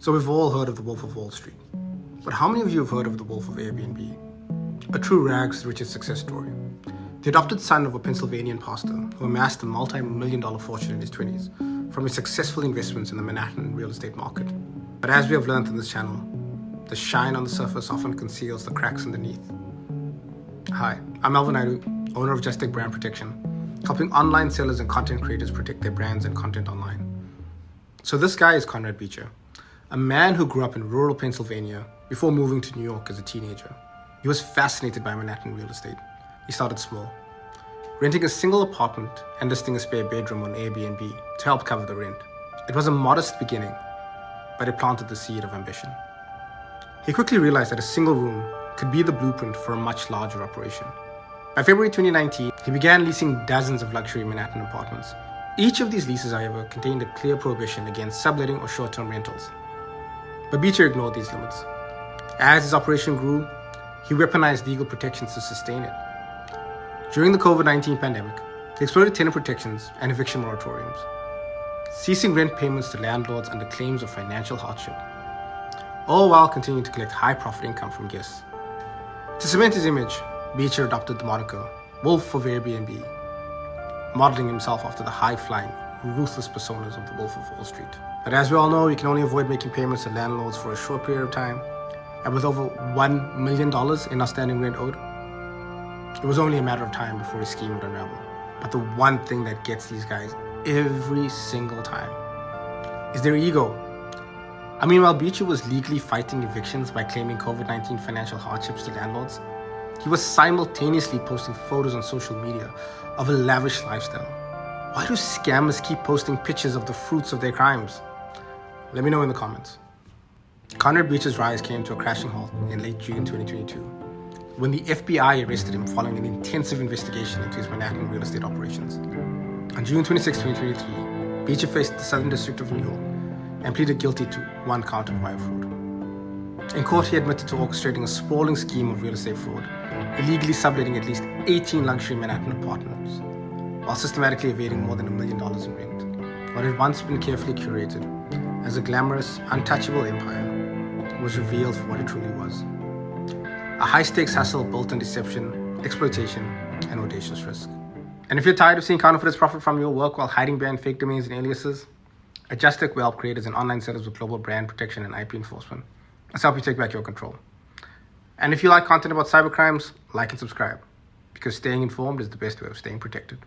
So we've all heard of the Wolf of Wall Street. But how many of you have heard of the Wolf of Airbnb? A true rags to riches success story. The adopted son of a Pennsylvania pastor who amassed a multi-million-dollar fortune in his 20s from his successful investments in the Manhattan real estate market. But as we have learned on this channel, the shine on the surface often conceals the cracks underneath. Hi, I'm Alvin Naidu, owner of Just Tech Brand Protection, helping online sellers and content creators protect their brands and content online. So this guy is Conrad Beecher, a man who grew up in rural Pennsylvania before moving to New York as a teenager. He was fascinated by Manhattan real estate. He started small, renting a single apartment and listing a spare bedroom on Airbnb to help cover the rent. It was a modest beginning, but it planted the seed of ambition. He quickly realized that a single room could be the blueprint for a much larger operation. By February 2019, he began leasing dozens of luxury Manhattan apartments. Each of these leases, however, contained a clear prohibition against subletting or short-term rentals. But Beecher ignored these limits. As his operation grew, he weaponized legal protections to sustain it. During the COVID-19 pandemic, he exploited tenant protections and eviction moratoriums, ceasing rent payments to landlords under claims of financial hardship, all while continuing to collect high-profit income from guests. To cement his image, Beecher adopted the moniker Wolf of Airbnb, modeling himself after the high-flying, ruthless personas of the Wolf of Wall Street. But as we all know, you can only avoid making payments to landlords for a short period of time, and with over $1 million in outstanding rent owed, it was only a matter of time before his scheme would unravel. But the one thing that gets these guys every single time is their ego. I mean, while Beecher was legally fighting evictions by claiming COVID-19 financial hardships to landlords, he was simultaneously posting photos on social media of a lavish lifestyle. Why do scammers keep posting pictures of the fruits of their crimes? Let me know in the comments. Conrad Beecher's rise came to a crashing halt in late June 2022, when the FBI arrested him following an intensive investigation into his Manhattan real estate operations. On June 26, 2023, Beecher faced the Southern District of New York and pleaded guilty to one count of wire fraud. In court, he admitted to orchestrating a sprawling scheme of real estate fraud, illegally subletting at least 18 luxury Manhattan apartments, while systematically evading more than $1 million in rent. What had once been carefully curated as a glamorous, untouchable empire was revealed for what it truly was. A high-stakes hustle built on deception, exploitation, and audacious risk. And if you're tired of seeing counterfeiters profit from your work while hiding behind fake domains and aliases, at Just Tech we help creators and online sellers with global brand protection and IP enforcement. Let's help you take back your control. And if you like content about cybercrimes, like and subscribe, because staying informed is the best way of staying protected.